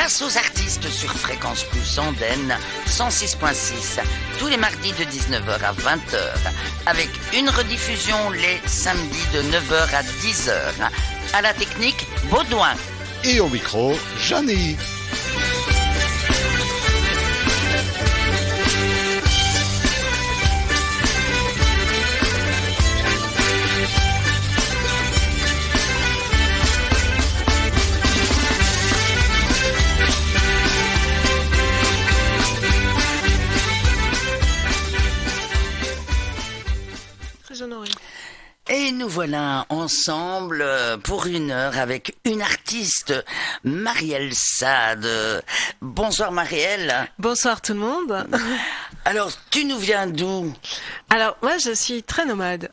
Place aux artistes sur Fréquence Plus Andenne 106.6 tous les mardis de 19h à 20h avec une rediffusion les samedis de 9h à 10h. À la technique, Baudouin. Et au micro, Jeanny. Et nous voilà ensemble pour une heure avec une artiste, Marielle Sade. Bonsoir Marielle. Bonsoir tout le monde. Alors, tu nous viens d'où? Alors, moi je suis très nomade.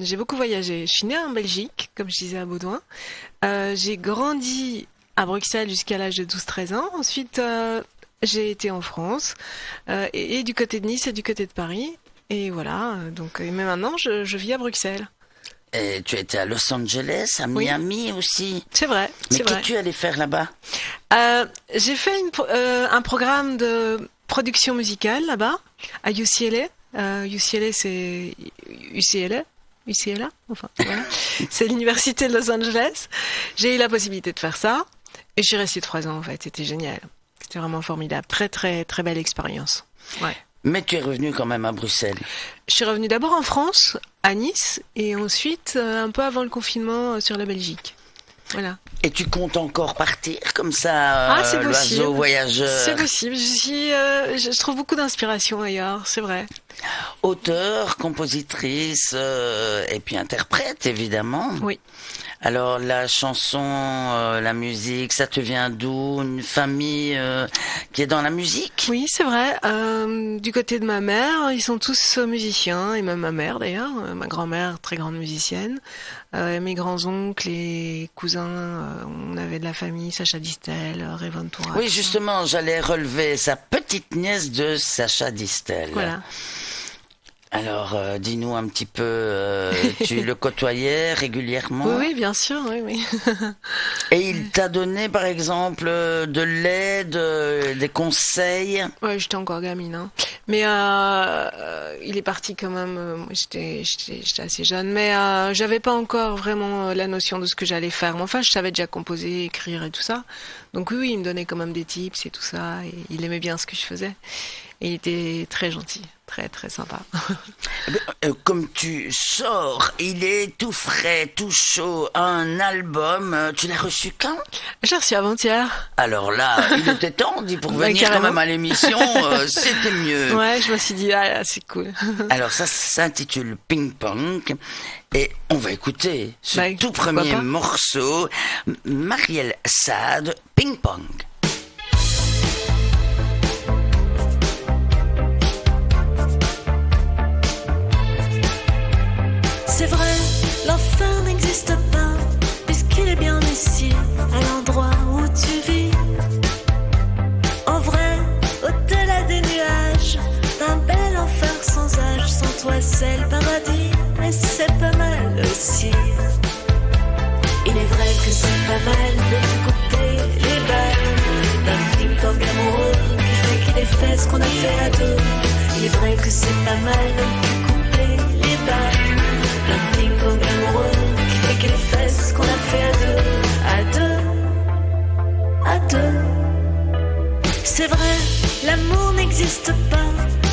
J'ai beaucoup voyagé. Je suis née en Belgique, comme je disais à Baudouin. J'ai grandi à Bruxelles jusqu'à l'âge de 12-13 ans. Ensuite, j'ai été en France, et du côté de Nice et du côté de Paris. Et voilà, donc mais maintenant je vis à Bruxelles. Et tu étais à Los Angeles, à Miami aussi. C'est vrai. Mais qu'est-ce que tu allais faire là-bas? J'ai fait un programme de production musicale là-bas, à UCLA. UCLA, c'est UCLA, enfin, voilà. C'est l'université de Los Angeles. J'ai eu la possibilité de faire ça. Et je suis restée 3 ans, en fait. C'était génial. C'était vraiment formidable. Très, très, très belle expérience. Ouais. Mais tu es revenu quand même à Bruxelles. Je suis revenue d'abord en France, à Nice, et ensuite, un peu avant le confinement, sur la Belgique. Voilà. Et tu comptes encore partir comme ça, c'est l'oiseau voyageur? C'est possible. Je trouve beaucoup d'inspiration ailleurs, c'est vrai. Auteure, compositrice, et puis interprète, évidemment. Oui. Alors, la chanson, la musique, ça te vient d'où? Une famille qui est dans la musique? Oui, c'est vrai. Du côté de ma mère, ils sont tous musiciens, et même ma mère d'ailleurs. Ma grand-mère, très grande musicienne. Mes grands-oncles et cousins, on avait de la famille, Sacha Distel, Ray Ventura. Oui, justement, j'allais relever sa petite nièce de Sacha Distel. Voilà. Alors, dis-nous un petit peu, tu le côtoyais régulièrement? Oui, bien sûr, oui. Et il t'a donné, par exemple, de l'aide, des conseils? Ouais, j'étais encore gamine, hein. Mais il est parti quand même. J'étais assez jeune, mais j'avais pas encore vraiment la notion de ce que j'allais faire. Mais enfin, je savais déjà composer, écrire et tout ça. Donc oui, il me donnait quand même des tips et tout ça. Et il aimait bien ce que je faisais. Et il était très gentil. Très très sympa. Comme tu sors, il est tout frais, tout chaud, un album, tu l'as reçu quand? J'ai reçu avant-hier. Alors là, il était temps, dit pour venir quand même à l'émission, c'était mieux. Ouais, je me suis dit, c'est cool. Alors ça s'intitule Ping Pong, et on va écouter ce tout premier morceau, Marielle Sade, Ping Pong. C'est vrai, l'enfer n'existe pas, puisqu'il est bien ici, à l'endroit où tu vis. En vrai, au-delà des nuages, d'un bel enfer sans âge, sans toi c'est le paradis, mais c'est pas mal aussi. Il est vrai que c'est pas mal de couper les balles d'un ping-pong amoureux qui fait qu'il est fait ce qu'on a fait à deux. Il est vrai que c'est pas mal de couper les balles d'un ping-pong amoureux qui fait qu'il est fait ce qu'on a fait à deux. C'est vrai, l'amour n'existe pas.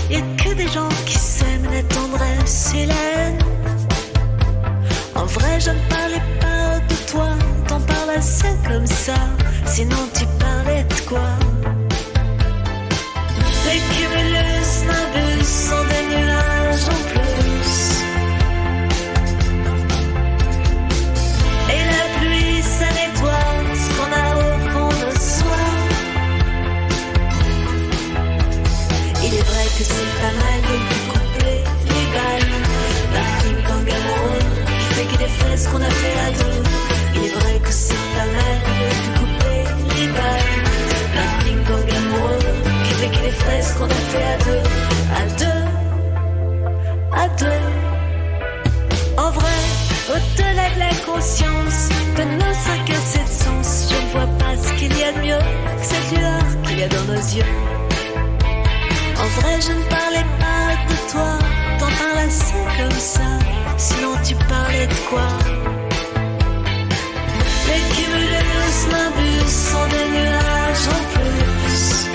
Y'a que des gens qui s'aiment, la tendresse et la haine. En vrai, je ne parlais pas de toi, t'en parles assez comme ça. Sinon, tu parlais de quoi? Les cumulus nimbus sont des nuages en plus. Et la pluie, ça nettoie ce qu'on a au fond de soi. Il est vrai que c'est pas mal de couper les balles d'un ping-pong amoureux qui fait qu'il est fait ce qu'on a fait à deux. Il est vrai que c'est pas mal de couper les balles d'un ping-pong amoureux qui fait qu'il est fait ce qu'on a fait à deux. En vrai, au-delà de la conscience de nos 5 à 7 sens, je ne vois pas ce qu'il y a de mieux que cette lueur qu'il y a dans nos yeux. En vrai, je ne parlais pas de toi, t'en parles assez comme ça. Sinon, tu parlais de quoi? Les cumulus nimbus sont des nuages en plus.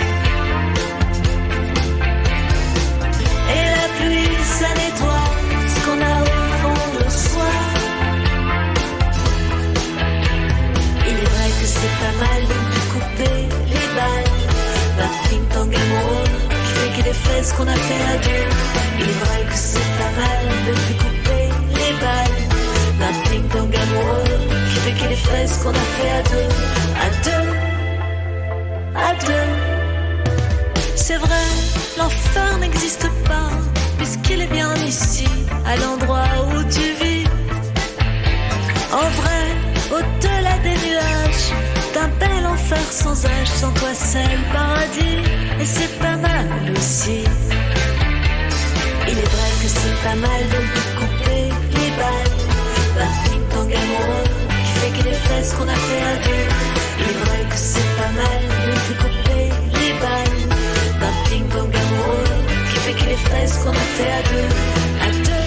Et la pluie, ça nettoie ce qu'on a au fond de soi. Il est vrai que c'est pas mal de nous couper les balles d'un ping-pong amoureux qui fait qu'il ait fait ce qu'on a fait à deux. Il est vrai que c'est pas mal de nous couper les balles d'un ping-pong amoureux qui fait qu'il ait fait ce qu'on a fait à deux. À deux. C'est vrai, l'enfer n'existe pas puisqu'il est bien ici, à l'endroit où tu vis. En vrai, au-delà des nuages, d'un bel enfer sans âge, sans toi c'est le paradis, et c'est pas mal aussi. Il est vrai que c'est pas mal de nous couper les balles d'un ping-pong amoureux qui fait qu'il ait fait ce qu'on a fait à deux. Il est vrai que c'est pas mal de nous couper les balles d'un ping-pong amoureux qui fait qu'il ait fait ce qu'on a fait à deux. À deux.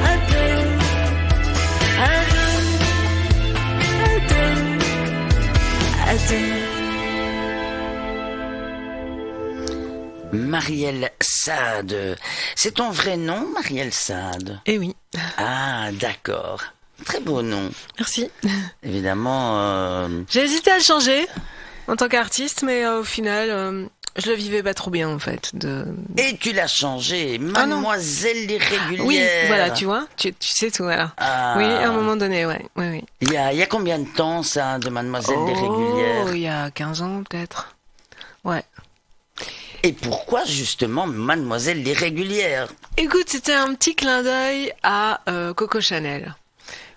À deux. À deux. À deux. Marielle Sade. C'est ton vrai nom, Marielle Sade? Eh oui. Ah, d'accord. Très beau nom. Merci. Évidemment... J'ai hésité à le changer en tant qu'artiste, mais au final, je le vivais pas trop bien en fait. Et tu l'as changé, Mademoiselle l'irrégulière. Oui, voilà, tu vois, tu sais tout, voilà. Ah. Oui, à un moment donné, ouais. Oui. Il y a combien de temps ça, de Mademoiselle l'irrégulière? Il y a 15 ans peut-être. Ouais. Et pourquoi justement Mademoiselle l'irrégulière? Écoute, c'était un petit clin d'œil à Coco Chanel,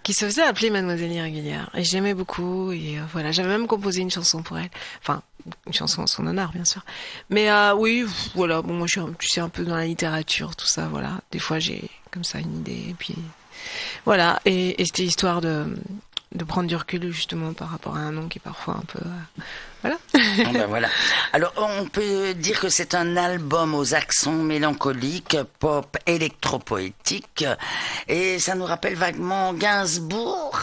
qui se faisait appeler Mademoiselle Irrégulière. Et j'aimais beaucoup, et voilà, j'avais même composé une chanson pour elle. Enfin, une chanson en son honneur, bien sûr. Mais oui, voilà, bon, moi je suis un peu dans la littérature, tout ça, voilà. Des fois j'ai comme ça une idée, et puis voilà. Et c'était histoire de prendre du recul justement par rapport à un nom qui est parfois un peu... voilà. Ah ben voilà. Alors on peut dire que c'est un album aux accents mélancoliques, pop, électropoétique, et ça nous rappelle vaguement Gainsbourg.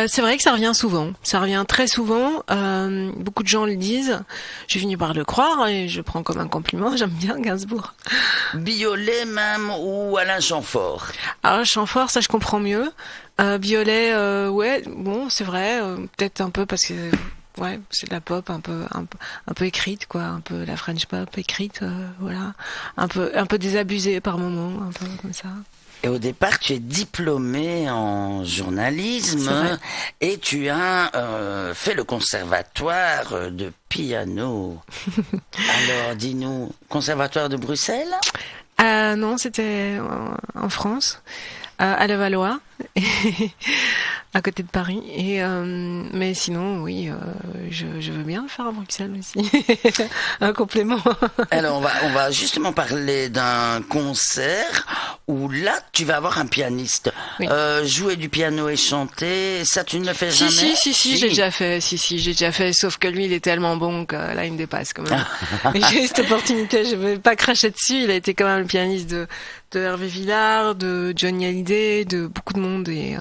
C'est vrai que ça revient souvent, ça revient très souvent, beaucoup de gens le disent, j'ai fini par le croire et je prends comme un compliment, j'aime bien Gainsbourg. Biolay même ou Alain Chamfort? Alors Chamfort, ça je comprends mieux, Biolay, ouais, bon c'est vrai, peut-être un peu parce que ouais, c'est de la pop un peu écrite quoi, un peu la French pop écrite, voilà, un peu désabusée par moments, un peu comme ça. Et au départ, tu es diplômée en journalisme et tu as fait le conservatoire de piano. Alors, dis-nous, conservatoire de Bruxelles? Non, c'était en France, à Levallois, à côté de Paris. Et mais sinon, oui, je veux bien le faire à Bruxelles aussi. Un complément. Alors, on va justement parler d'un concert où là, tu vas avoir un pianiste. Oui. Jouer du piano et chanter, ça, tu ne le fais jamais? Si, j'ai déjà fait. J'ai déjà fait. Sauf que lui, il est tellement bon que là, il me dépasse quand même. Mais j'ai eu cette opportunité. Je vais pas cracher dessus. Il a été quand même le pianiste de Hervé Villard, de Johnny Hallyday, de beaucoup de monde et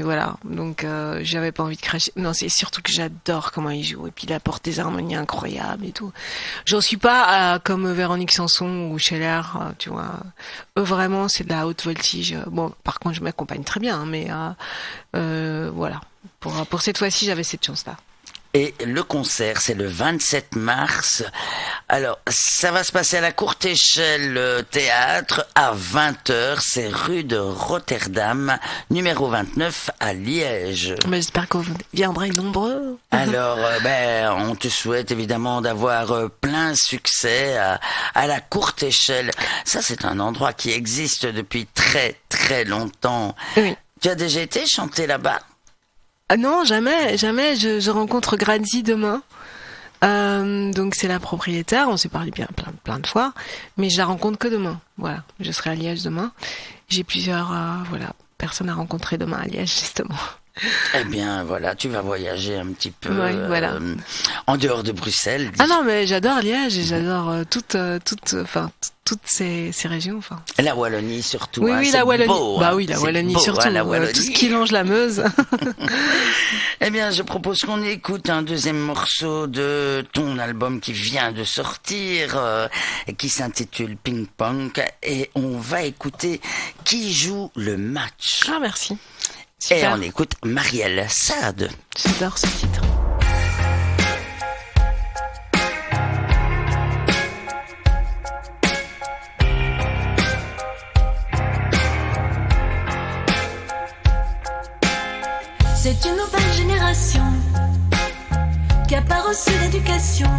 voilà. Donc j'avais pas envie de cracher. Non, c'est surtout que j'adore comment il joue et puis il apporte des harmonies incroyables et tout. J'en suis pas comme Véronique Sanson ou Scheller, tu vois. Eux vraiment c'est de la haute voltige. Bon, par contre je m'accompagne très bien, mais voilà. Pour cette fois-ci j'avais cette chance-là. Et le concert, c'est le 27 mars. Alors, ça va se passer à la Courte Échelle Théâtre à 20h. C'est rue de Rotterdam, numéro 29 à Liège. Mais j'espère que vous viendrez nombreux. Alors, on te souhaite évidemment d'avoir plein succès à la Courte Échelle. Ça, c'est un endroit qui existe depuis très, très longtemps. Oui. Tu as déjà été chanter là-bas? Ah non, jamais. Je rencontre Grazi demain. Donc c'est la propriétaire. On s'est parlé bien plein de fois, mais je la rencontre que demain. Voilà, je serai à Liège demain. J'ai plusieurs personnes à rencontrer demain à Liège justement. Eh bien, voilà, tu vas voyager un petit peu Voilà. en dehors de Bruxelles. Ah non, mais j'adore Liège et j'adore toutes ces régions. Enfin. La Wallonie surtout. Oui, hein, oui, c'est la Wallonie. beau, Bah hein. oui, la C'est Wallonie beau, surtout. hein, la Wallonie. Tout ce qui longe la Meuse. Eh bien, je propose qu'on écoute un deuxième morceau de ton album qui vient de sortir, et qui s'intitule Ping Pong, et on va écouter Qui joue le match. Ah, merci. Et Super. on écoute Marielle Sade. J'adore ce titre. C'est une nouvelle génération qui a pas reçu d'éducation,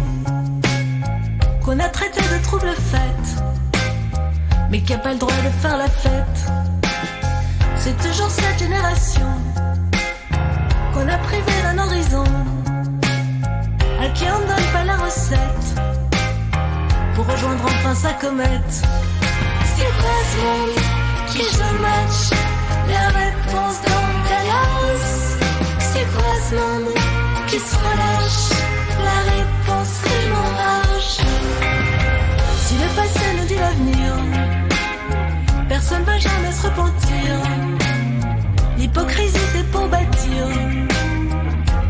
qu'on a traité de trouble fête, mais qui a pas le droit de faire la fête. C'est toujours cette génération qu'on a privé d'un horizon, à qui on donne pas la recette pour rejoindre enfin sa comète. C'est quoi ce monde qui joue le match? La réponse dans Dallas. C'est quoi ce monde qui se relâche? La réponse rime en rage. Si le passé nous dit l'avenir, personne va jamais se repentir. L'hypocrisie c'est pour bâtir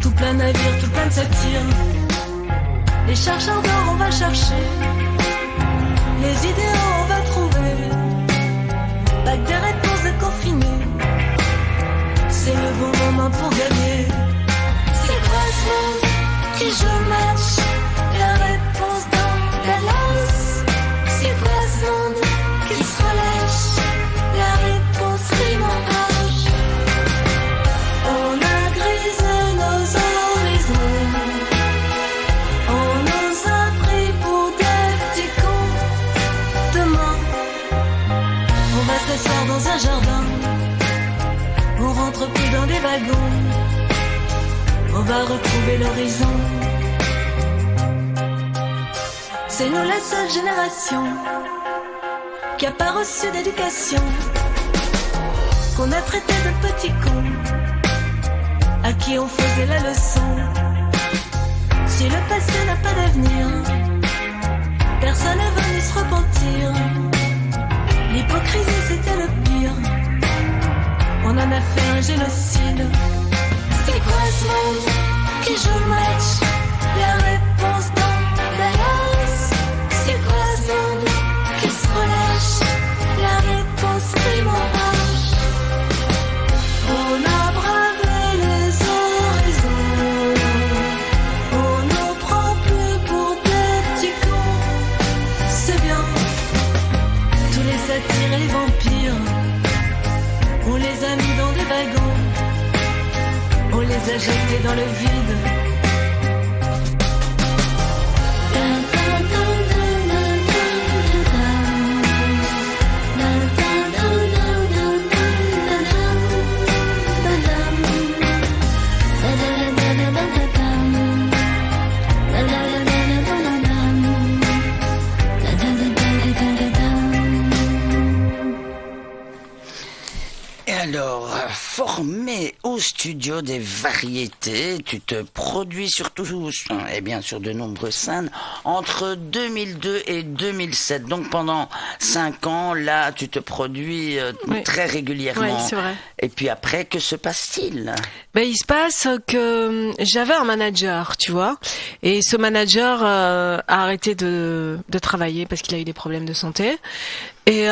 tout plein de navires, tout plein de satires. Les chercheurs d'or on va chercher, les idéaux on va trouver, pas que des réponses de confinés. C'est le bon moment pour gagner. C'est quoi ce monde qui joue le match? La réponse dans Dallas. C'est quoi ce monde qui se relâche? La réponse rime en rage. On a grisé nos horizons, on nous a pris pour des petits cons. Demain, on va s'asseoir dans un jardin, on rentre plus dans des wagons, on va retrouver l'horizon. C'est nous la seule génération qui a pas reçu d'éducation, qu'on a traité de petits cons, à qui on faisait la leçon. Si le passé n'a pas d'avenir, personne n'est venu se repentir. L'hypocrisie c'était le pire, on en a fait un génocide. C'est quoi ce monde qui joue le match? La réponse dans Dallas. C'est quoi ce monde qui se relâche? La réponse rime en rage. On a bravé les horizons, on nous prend plus pour des petits cons. C'est bien, tous les satyres et les vampires, on les a mis dans des wagons, on les a jetés dans le vide. Et alors, formé au studio des variétés, tu te produis surtout, eh bien, sur de nombreuses scènes entre 2002 et 2007. Donc pendant 5 ans, là, tu te produis Oui. très régulièrement. Oui, c'est vrai. Et puis après, que se passe-t-il? Ben, il se passe que j'avais un manager, tu vois, et ce manager a arrêté de travailler parce qu'il a eu des problèmes de santé. Et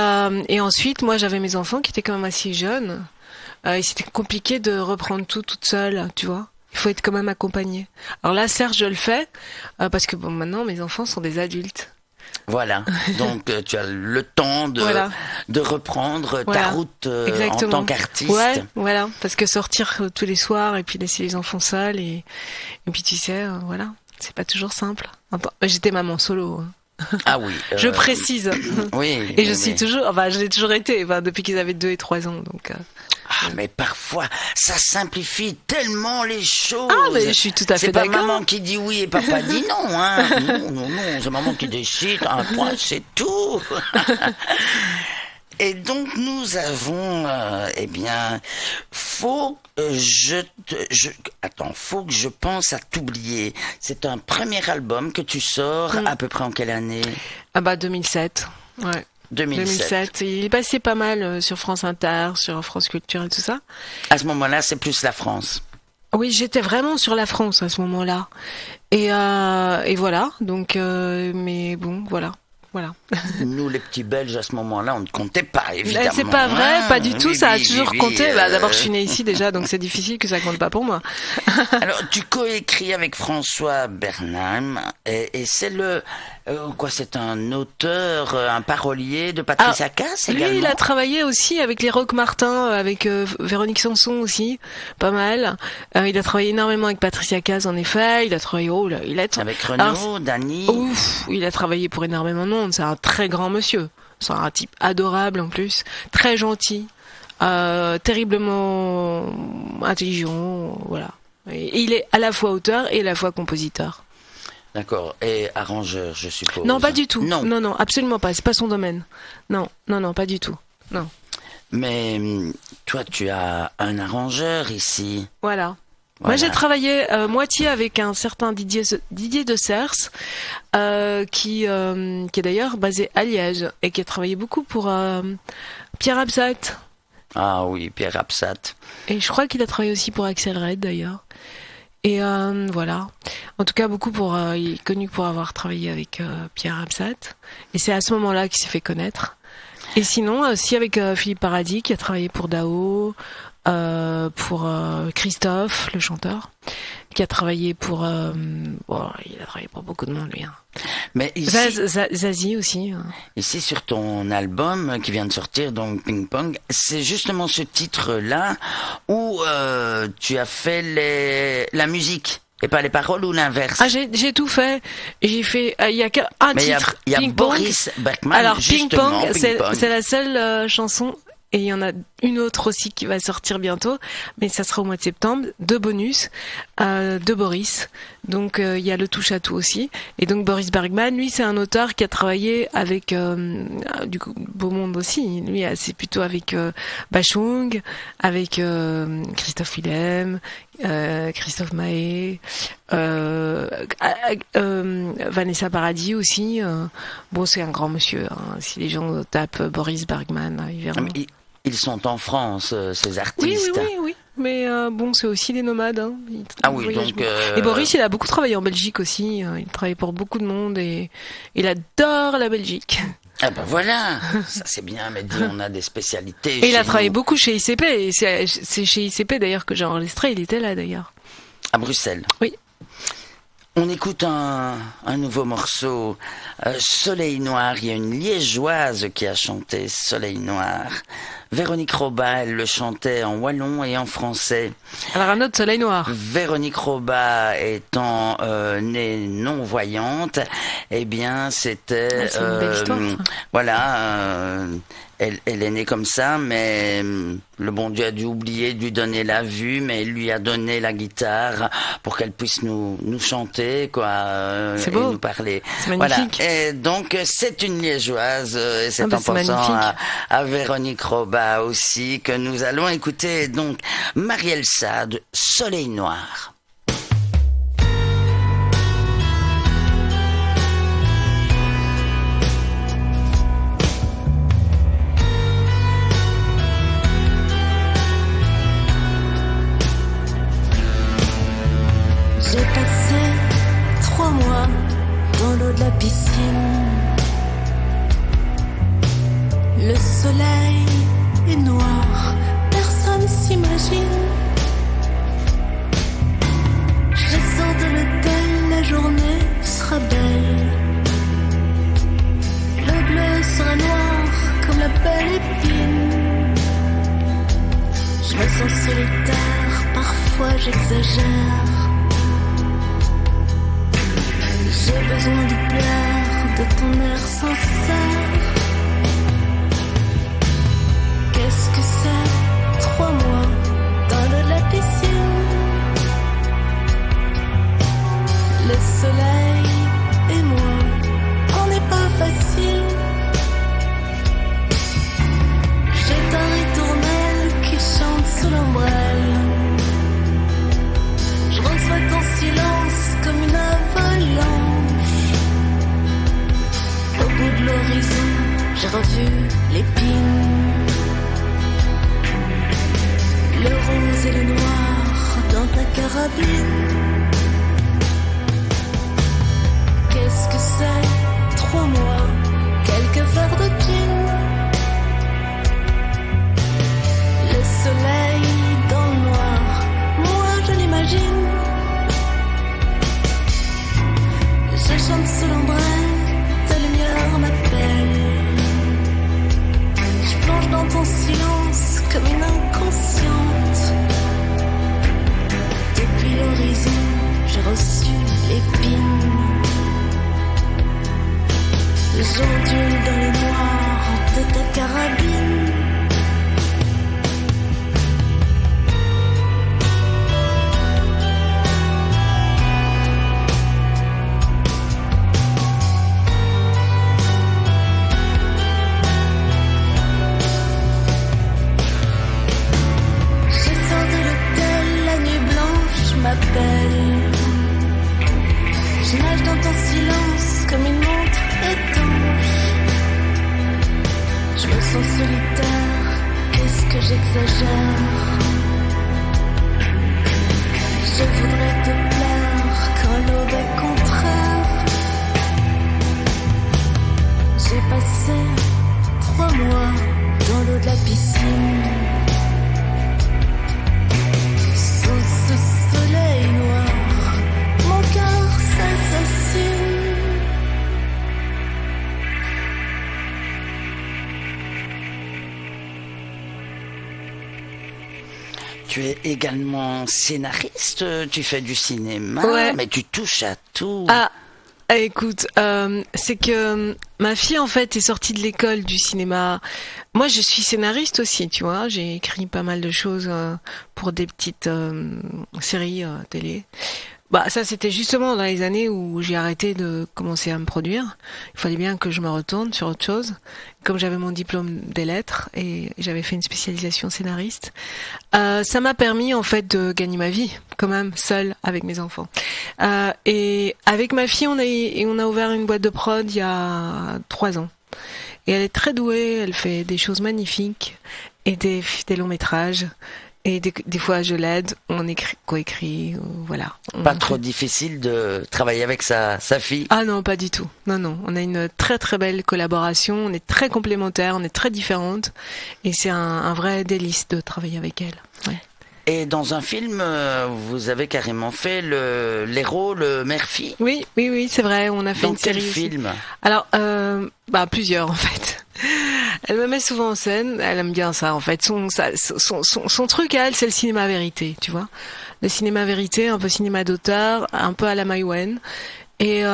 ensuite, moi, j'avais mes enfants qui étaient quand même assez jeunes. Et c'était compliqué de reprendre tout toute seule, tu vois. Il faut être quand même accompagné. Alors là, certes, je le fais parce que bon, maintenant, mes enfants sont des adultes. Voilà. Donc tu as le temps de, Voilà. de reprendre ta Voilà. route en Exactement. tant qu'artiste. Ouais, voilà. Parce que sortir tous les soirs et puis laisser les enfants seuls et puis tu sais, voilà, c'est pas toujours simple. J'étais maman solo. Hein. Ah oui. Je précise. Oui. Et je oui, suis oui. toujours, enfin, j'ai toujours été, enfin, depuis qu'ils avaient 2 et 3 ans, donc. Ah, mais parfois, ça simplifie tellement les choses. Ah, mais je suis tout à fait C'est pas d'accord. maman qui dit oui et papa dit non, hein. Non, c'est maman qui décide. Un point, c'est tout. Et donc nous avons, eh bien, faut que je pense à t'oublier. C'est un premier album que tu sors à peu près en quelle année? Ah bah 2007, ouais. 2007. Il est passé pas mal sur France Inter, sur France Culture et tout ça. À ce moment-là, c'est plus la France. Oui, j'étais vraiment sur la France à ce moment-là. Et voilà, donc, mais bon, voilà. Nous, les petits Belges, à ce moment-là, on ne comptait pas, évidemment. C'est pas vrai, pas du tout, oui, ça a oui, toujours oui, compté. oui, D'abord, je suis née ici déjà, donc c'est difficile que ça compte pas pour moi. Alors, tu coécris avec François Bernheim, et c'est c'est un auteur, un parolier de Patricia Cass également. Lui, il a travaillé aussi avec les Roch Martin, avec Véronique Sanson aussi, pas mal. Il a travaillé énormément avec Patricia Cass, en effet. Il a travaillé, avec Renaud, Dany. Ouf, il a travaillé pour énormément de monde. C'est un très grand monsieur. C'est un type adorable en plus, très gentil, terriblement intelligent, voilà. Et il est à la fois auteur et à la fois compositeur. D'accord. Et arrangeur, je suppose. Non, pas du tout. Non, absolument pas. C'est pas son domaine. Non, pas du tout. Non. Mais toi, tu as un arrangeur ici. Voilà. Moi, j'ai travaillé moitié avec un certain Didier de Cers, qui est d'ailleurs basé à Liège et qui a travaillé beaucoup pour Pierre Absat. Ah oui, Pierre Absat. Et je crois qu'il a travaillé aussi pour Axel Red d'ailleurs. Et voilà. En tout cas, il est connu pour avoir travaillé avec Pierre Absat. Et c'est à ce moment-là qu'il s'est fait connaître. Et sinon, aussi avec Philippe Paradis, qui a travaillé pour Dao, pour Christophe, le chanteur, qui a travaillé pour... il a travaillé pour beaucoup de monde, lui. Hein. Mais ici, Zazie aussi. Hein. Ici, sur ton album qui vient de sortir, donc Ping Pong, c'est justement ce titre-là où tu as fait la musique et pas les paroles ou l'inverse. Ah, j'ai tout fait. J'ai fait. Il y a qu'un titre. Il y a Ping Boris Bergman. Alors Ping Pong, Ping Pong. c'est la seule chanson. Et il y en a une autre aussi qui va sortir bientôt, mais ça sera au mois de septembre, 2 bonus de Boris. Donc il y a le touche à tout aussi. Et donc Boris Bergman, lui, c'est un auteur qui a travaillé avec du beau monde aussi. Lui, c'est plutôt avec Bachung, avec Christophe Willem, Christophe Mahé, Vanessa Paradis aussi. Bon, c'est un grand monsieur. Hein. Si les gens tapent Boris Bergman, ils verront. Ils sont en France, ces artistes. Oui. Mais bon, c'est aussi des nomades. Hein. Donc... Et Boris, il a beaucoup travaillé en Belgique aussi. Il travaille pour beaucoup de monde et il adore la Belgique. Ah ben voilà, ça c'est bien, mais dis, on a des spécialités. Et il a travaillé beaucoup chez ICP. Et c'est chez ICP d'ailleurs que j'ai enregistré. Il était là d'ailleurs. À Bruxelles. Oui. On écoute un nouveau morceau, Soleil Noir. Il y a une Liégeoise qui a chanté Soleil Noir. Véronique Roba, elle le chantait en wallon et en français. Alors un autre Soleil Noir. Véronique Roba étant née non-voyante, eh bien c'était... c'est une belle histoire. Voilà, elle est née comme ça, mais le bon Dieu a dû oublier de lui donner la vue, mais il lui a donné la guitare pour qu'elle puisse nous chanter, quoi, c'est et beau. nous parler. C'est magnifique. Voilà. Et donc c'est une Liégeoise, et c'est en pensant magnifique. à Véronique Roba aussi que nous allons écouter donc Marielle Sade, Soleil Noir. J'ai passé 3 mois dans l'eau de la piscine. Le soleil est noir, personne s'imagine. Je sors de l'hôtel, la journée sera belle. Le bleu sera noir comme la belle épine. Je me sens solitaire, parfois j'exagère. J'ai besoin de plaire, de ton air sincère. Qu'est-ce que c'est, 3 mois dans l'eau de la piscine? Le soleil et moi, on n'est pas facile. l'horizon, j'ai revu l'épine. Le rose et le noir dans ta carabine. Qu'est-ce que c'est? 3 mois, quelques verres de gin. Le soleil dans le noir, moi je l'imagine. Je chante sous l'ombrelle, ta lumière m'appelle. Je plonge dans ton silence comme une inconsciente. Depuis l'horizon, j'ai reçu l'épine. J'ondule dans le noir de ta carabine. Je nage dans ton silence comme une montre étanche. Je me sens solitaire, qu'est-ce que j'exagère. Je voudrais te plaire quand l'aube est contraire. J'ai passé 3 mois dans l'eau de la piscine. Sous ce soleil noir, mon cœur s'assassine. Tu es également scénariste, tu fais du cinéma, Ouais. mais tu touches à tout. Ah, écoute, c'est que ma fille en fait est sortie de l'école du cinéma. Moi, je suis scénariste aussi, tu vois. J'ai écrit pas mal de choses pour des petites séries télé. Bah, ça, c'était justement dans les années où j'ai arrêté de commencer à me produire. Il fallait bien que je me retourne sur autre chose. Comme j'avais mon diplôme des lettres et j'avais fait une spécialisation scénariste, ça m'a permis en fait de gagner ma vie, quand même, seule avec mes enfants. Et avec ma fille, on a ouvert une boîte de prod il y a 3 ans. Et elle est très douée, elle fait des choses magnifiques et des longs métrages. Et des fois, je l'aide, on coécrit, voilà. Pas trop difficile de travailler avec sa fille? Ah non, pas du tout. Non. On a une très très belle collaboration, on est très complémentaires, on est très différentes. Et c'est un vrai délice de travailler avec elle. Ouais. Et dans un film, vous avez carrément fait l'héros, le mère-fille? Oui, c'est vrai, on a fait une série. Dans quel film? Alors, plusieurs en fait. Elle me met souvent en scène, elle aime bien ça en fait. Son truc à elle, c'est le cinéma vérité, tu vois. Le cinéma vérité, un peu cinéma d'auteur, un peu à la Maïwenn. Et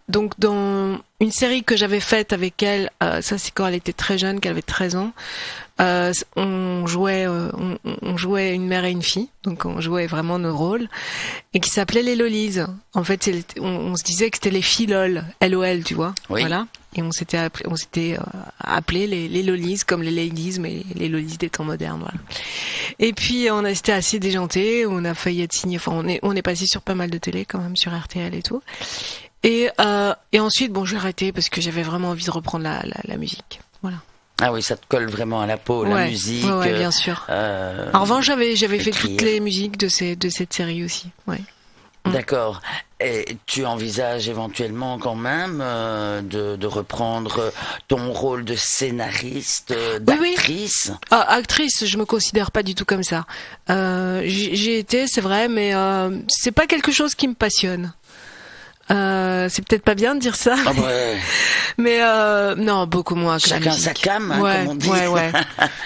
donc dans une série que j'avais faite avec elle, ça c'est quand elle était très jeune, qu'elle avait 13 ans, on jouait une mère et une fille, donc on jouait vraiment nos rôles, et qui s'appelait les Lolies. En fait, on se disait que c'était les filles LOL, LOL, tu vois. Oui. Voilà. Et on s'était appelé les Lolies, comme les ladies, mais les Lolies des temps modernes, voilà. Et puis on a été assez déjantés, on a failli être signé, enfin on est passé sur pas mal de télé quand même, sur RTL et tout. Et ensuite, bon, j'ai arrêté parce que j'avais vraiment envie de reprendre la musique. Voilà. Ah oui, ça te colle vraiment à la peau, la Ouais, musique. ouais, bien sûr. En revanche, j'avais fait écrire. toutes les musiques de cette série aussi. Ouais. D'accord. Et tu envisages éventuellement quand même de reprendre ton rôle de scénariste, d'actrice? Ah, actrice, je me considère pas du tout comme ça. J'ai été, c'est vrai, mais c'est pas quelque chose qui me passionne. C'est peut-être pas bien de dire ça. Ah ouais. Mais non, beaucoup moins que la Chacun musique. sa came, hein, Ouais, comme on dit. ouais.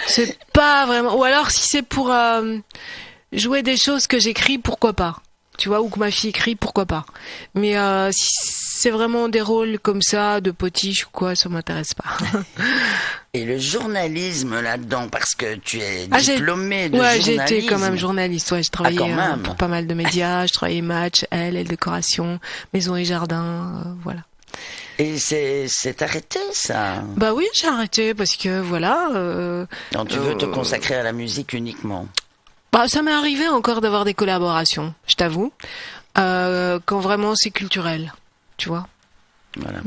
C'est pas vraiment. Ou alors si c'est pour jouer des choses que j'écris, pourquoi pas. Tu vois, ou que ma fille écrit, pourquoi pas. Mais si c'est vraiment des rôles comme ça, de potiche ou quoi, ça m'intéresse pas. Et le journalisme là-dedans, parce que tu es diplômée de ouais, journalisme. j'ai été quand même journaliste. Ouais, j'ai travaillé quand même. pour pas mal de médias. Je travaillais Match, Elle Décoration, Maison et Jardin, voilà. Et c'est arrêté, ça? Bah oui, j'ai arrêté parce que voilà. Donc tu veux te consacrer à la musique uniquement? Bah, ça m'est arrivé encore d'avoir des collaborations, je t'avoue, quand vraiment c'est culturel, tu vois. Voilà.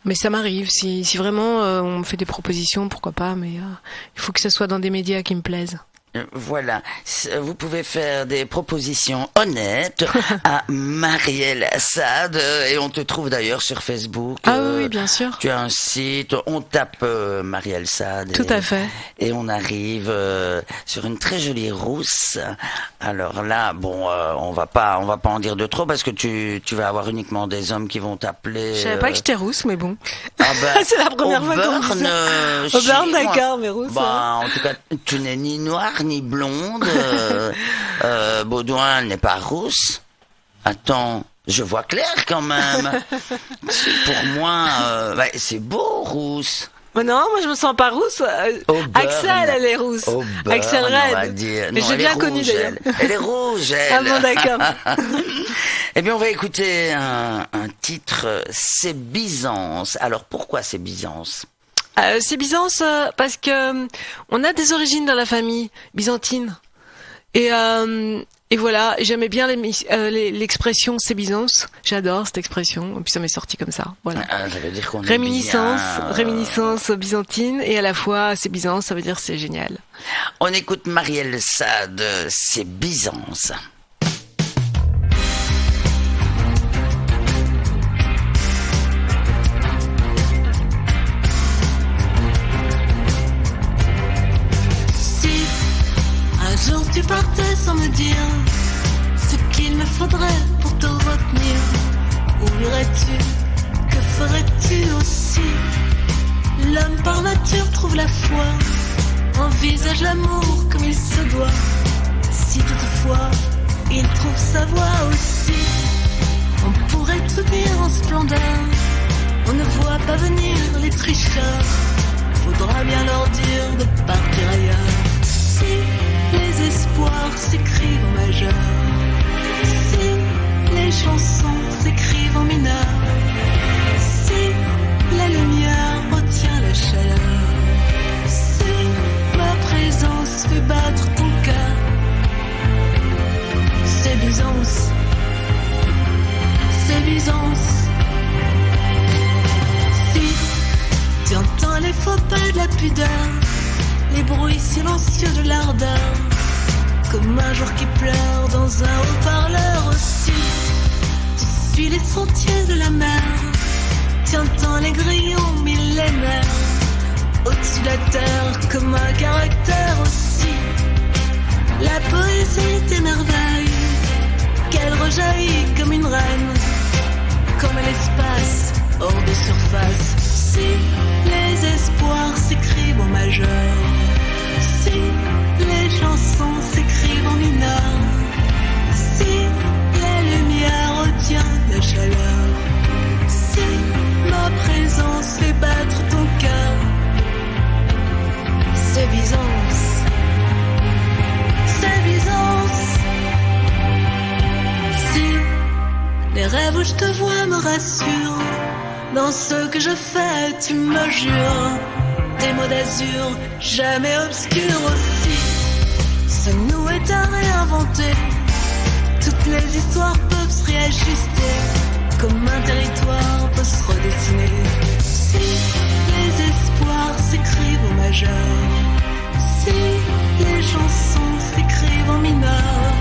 Mais ça m'arrive. Si vraiment on me fait des propositions, pourquoi pas. Mais il faut que ce soit dans des médias qui me plaisent. Voilà, vous pouvez faire des propositions honnêtes à Marielle Assad et on te trouve d'ailleurs sur Facebook. Ah oui, bien sûr. Tu as un site, on tape Marielle Assad. Tout à fait. Et on arrive sur une très jolie rousse. Alors là, bon, on va pas en dire de trop parce que tu vas avoir uniquement des hommes qui vont t'appeler. Je savais pas que j'étais rousse, mais bon. Ah ben, c'est la première fois qu'on me dit ça. Au Burn, d'accord, mais rousse. Bah, en tout cas, tu n'es ni noire ni blonde. Baudouin n'est pas rousse. Attends, je vois clair quand même. Pour moi, c'est beau, rousse. Mais non, moi je me sens pas rousse. Axel, elle est rousse. Axel on va Red. dire. Mais Non, j'ai elle est bien rouge, connu d'ailleurs. Elle est rouge, elle. Ah bon, d'accord. Eh bien, on va écouter un titre, c'est Byzance. Alors, pourquoi c'est Byzance? C'est Byzance parce que on a des origines dans la famille byzantine. Et voilà, j'aimais bien l'expression c'est Byzance. J'adore cette expression. Et puis ça m'est sorti comme ça. Voilà. Ça veut dire qu'on est Réminiscence byzantine et à la fois c'est Byzance, ça veut dire c'est génial. On écoute Marielle Assad, c'est Byzance. Un jour tu partais sans me dire ce qu'il me faudrait pour te retenir. Où irais-tu? Que ferais-tu aussi? L'homme par nature trouve la foi, envisage l'amour comme il se doit. Si toutefois il trouve sa voie aussi, on pourrait tout dire en splendeur. On ne voit pas venir les tricheurs, faudra bien leur dire de partir ailleurs. Si les espoirs s'écrivent en majeur, si les chansons s'écrivent en mineur, si la lumière retient la chaleur, si ma présence fait battre ton cœur, c'est Byzance, c'est Byzance. Si tu entends les faux pas de la pudeur, les bruits silencieux de l'ardeur, comme un jour qui pleure dans un haut-parleur aussi. Tu suis les sentiers de la mer, tu entends les grillons millénaires, au-dessus de la terre comme un caractère aussi. La poésie t'émerveille, qu'elle rejaillit comme une reine, comme l'espace hors de surface. Si les espoirs s'écrivent en majeur, si les chansons s'écrivent en mineur, si la lumière retient la chaleur, si ma présence fait battre ton cœur, c'est Byzance, c'est Byzance. Si les rêves où je te vois me rassurent, dans ce que je fais, tu me jures, des mots d'azur, jamais obscurs aussi. Ce nous est à réinventer, toutes les histoires peuvent se réajuster, comme un territoire peut se redessiner. Si les espoirs s'écrivent au majeur, si les chansons s'écrivent en mineur,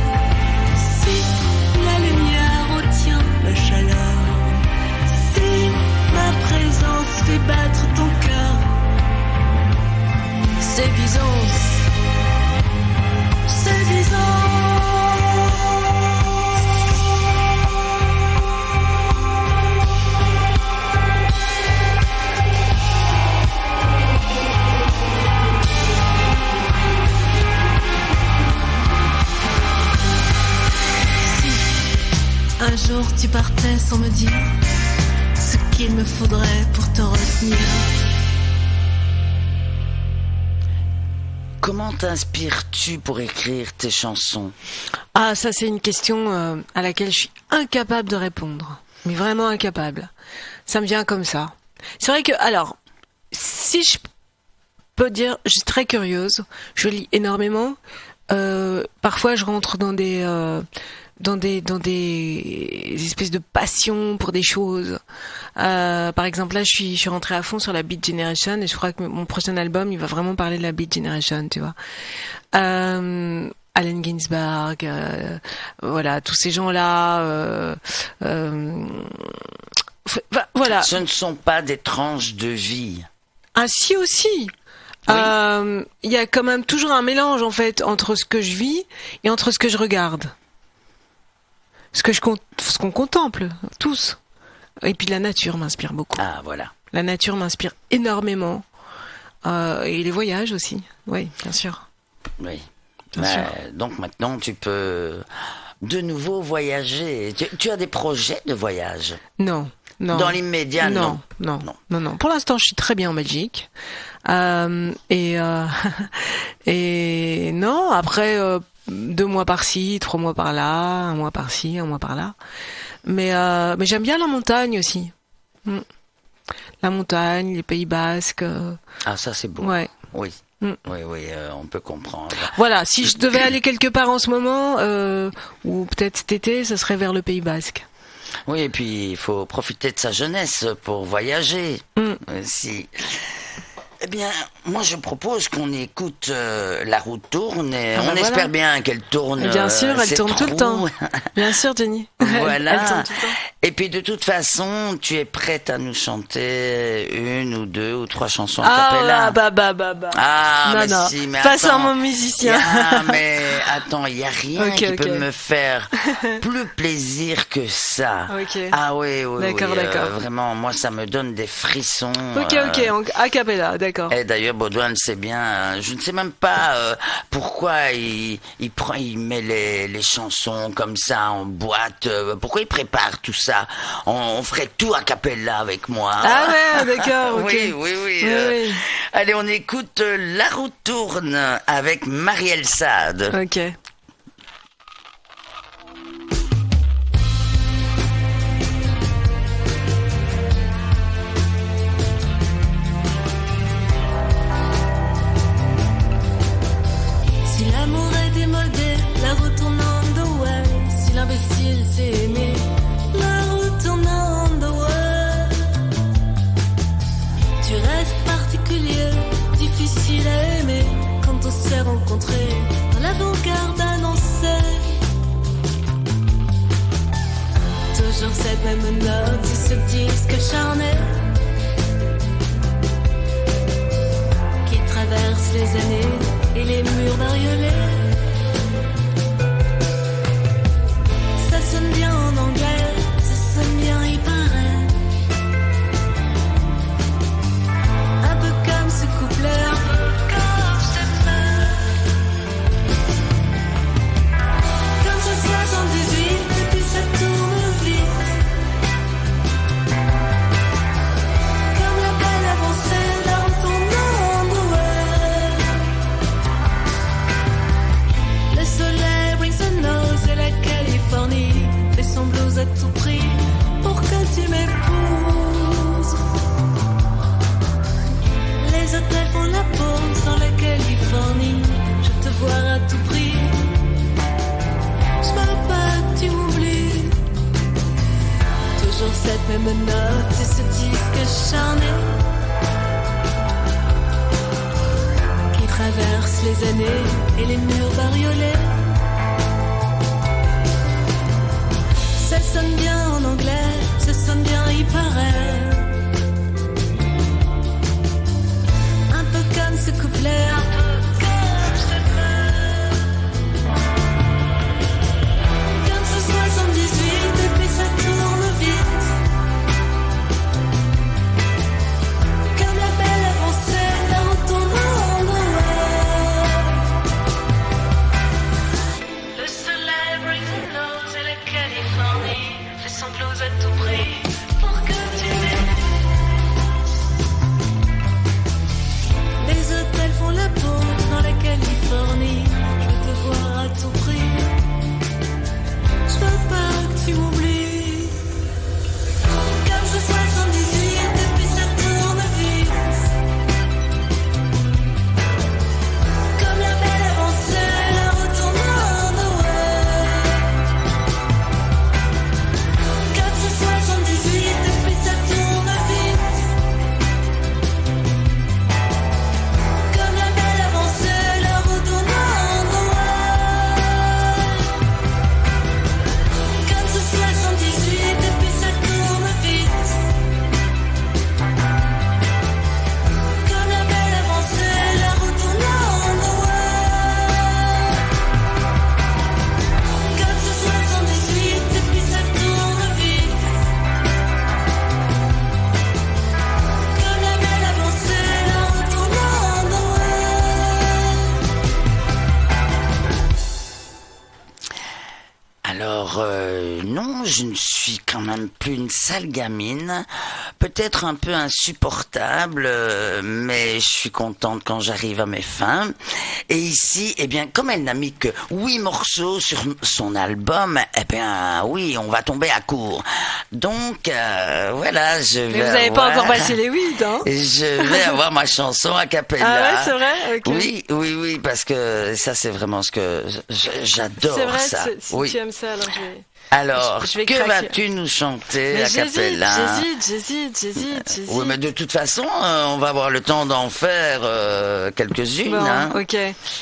si la lumière retient la chaleur, si ma présence fait battre ton cœur, c'est Byzance, c'est Byzance. Si un jour tu partais sans me dire ce qu'il me faudrait pour te retenir. Comment t'inspires-tu pour écrire tes chansons? Ah, ça c'est une question à laquelle je suis incapable de répondre. Mais vraiment incapable. Ça me vient comme ça. C'est vrai que, alors, si je peux dire, je suis très curieuse, je lis énormément. Parfois je rentre dans des des espèces de passion pour des choses. Par exemple, là, je suis rentrée à fond sur la Beat Generation et je crois que mon prochain album, il va vraiment parler de la Beat Generation, tu vois. Allen Ginsberg, voilà, tous ces gens-là. Voilà. Ce ne sont pas des tranches de vie. Ah si aussi. Il y a quand même toujours un mélange en fait entre ce que je vis et entre ce que je regarde, ce qu'on contemple tous. Et puis la nature m'inspire beaucoup. Ah voilà. La nature m'inspire énormément et les voyages aussi. Oui, bien sûr. Oui. Bien sûr. Donc maintenant tu peux de nouveau voyager. Tu as des projets de voyage? Non. Dans l'immédiat, non. Non. Pour l'instant, je suis très bien en Belgique. Et non, après 2 mois par-ci, 3 mois par-là, 1 mois par-ci, 1 mois par-là. Mais j'aime bien la montagne aussi. La montagne, les Pays Basques. Ah, ça c'est beau. Ouais. Oui. Oui, on peut comprendre. Voilà, si je devais aller quelque part en ce moment, ou peut-être cet été, ce serait vers le Pays Basque. Oui, et puis il faut profiter de sa jeunesse pour voyager aussi. Eh bien, moi je propose qu'on écoute La roue tourne et on espère bien qu'elle tourne. Bien sûr, elle tourne tout le temps. Bien sûr, Jenny. Voilà. Elle tourne tout le temps. Et puis de toute façon, tu es prête à nous chanter 1 ou 2 ou 3 chansons a cappella. Ah, non, mais non. si, mais Pas sans attends. mon musicien. Mais attends, il y a rien qui peut me faire plus plaisir que ça. Ok. Ah oui. D'accord. Vraiment, moi ça me donne des frissons. Ok, a cappella, d'accord. Et d'ailleurs, Baudouin le sait bien. Je ne sais même pas pourquoi il met les chansons comme ça en boîte. Pourquoi il prépare tout ça? On ferait tout a cappella avec moi. Ah ouais, d'accord, ok. Oui. Allez, on écoute La roue tourne avec Marielle Sade. Ok. Si l'amour est démodé, la roue tourne on the way. Si l'imbécile s'est aimé, la roue tourne on the way. Tu rêves particulier, difficile à aimer, quand on s'est rencontrés dans l'avant-garde annoncée. Toujours cette même note, ce disque charné qui traverse les années et les murs bariolés. Ça sonne bien en anglais, ça sonne bien, il paraît. Un peu comme ce couplet, un peu comme cette fin. Comme ce 78, et puis ça tourne vite. Comme la belle avancée d'un tournant de way. Le soleil brings the nose et la Californie fait son blues à tout prix pour que tu m'épouses. Les hôtels font la pause dans la Californie, je te vois à tout prix. Je veux pas que tu m'oublies. Toujours cette même note et ce disque charné qui traverse les années et les murs bariolés. Ça sonne bien en anglais, ça sonne bien, il paraît. Un peu comme ce couplet, un peu comme cette fin. Comme ce 78, et puis ça tourne vite. Comme la belle avancée d'un tournant de way. Le soleil brings the nose et la Californie fait son blues à tout prix pour que tu m'épouses. Les hôtels font la Alors, non, je ne suis quand même plus une sale gamine. Peut-être un peu insupportable, mais je suis contente quand j'arrive à mes fins. Et ici, eh bien, comme elle n'a mis que 8 morceaux sur son album, eh bien, oui, on va tomber à court. Donc, voilà, je vais Mais vous n'avez pas encore passé les 8, hein? Je vais avoir ma chanson a cappella. Ah ouais, c'est vrai? Okay. Oui, parce que ça, c'est vraiment ce que j'adore. C'est vrai, ça. Si tu aimes ça, alors je vais... Alors, je vais que craquer. vas-tu nous chanter Mais a cappella? j'hésite. Oui, mais de toute façon, on va avoir le temps d'en faire quelques-unes. Bon, hein. ok.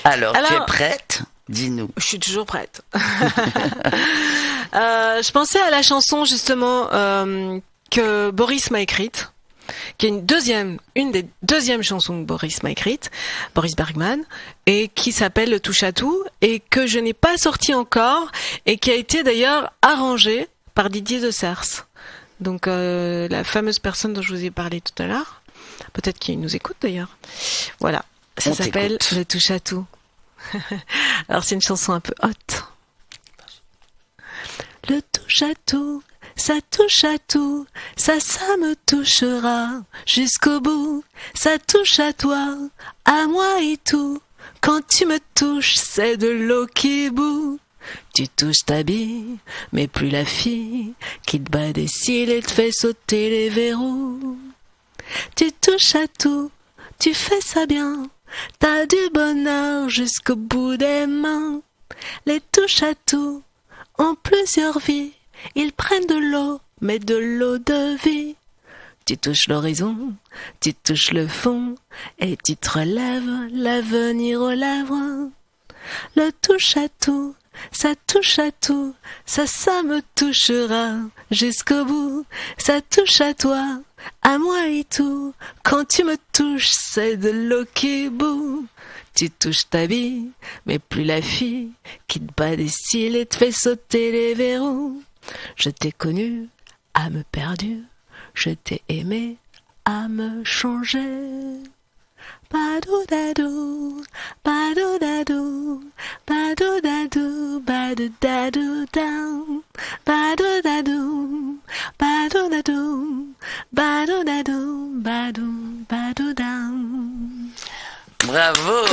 Alors, tu es prête? Dis-nous. Je suis toujours prête. Je pensais à la chanson, justement, que Boris m'a écrite, qui est une des deuxièmes chansons que Boris m'a écrite, Boris Bergman, et qui s'appelle Le Touche à tout, et que je n'ai pas sorti encore, et qui a été d'ailleurs arrangée par Didier de Cers. Donc la fameuse personne dont je vous ai parlé tout à l'heure, peut-être qu'il nous écoute d'ailleurs. Voilà, ça s'appelle Le Touche à tout. Alors c'est une chanson un peu haute. Le touche à tout, ça touche à tout, ça me touchera jusqu'au bout. Ça touche à toi, à moi et tout. Quand tu me touches, c'est de l'eau qui bout. Tu touches ta bille, mais plus la fille qui te bat des cils et te fait sauter les verrous. Tu touches à tout, tu fais ça bien. T'as du bonheur jusqu'au bout des mains. Les touches à tout ont plusieurs vies. Ils prennent de l'eau, mais de l'eau de vie. Tu touches l'horizon, tu touches le fond, et tu te relèves l'avenir aux lèvres. Le touche à tout, ça touche à tout, ça me touchera jusqu'au bout. Ça touche à toi, à moi et tout. Quand tu me touches, c'est de l'eau qui bout. Tu touches ta bille, mais plus la fille qui te bat des cils et te fait sauter les verrous. Je t'ai connu à me perdu, je t'ai aimé à me changer. Badou-dadou, badou-dadou, badou-dadou, badou-dadou-down. Badou-dadou, badou-dadou, badou-dadou, badou-badou-down. Bravo,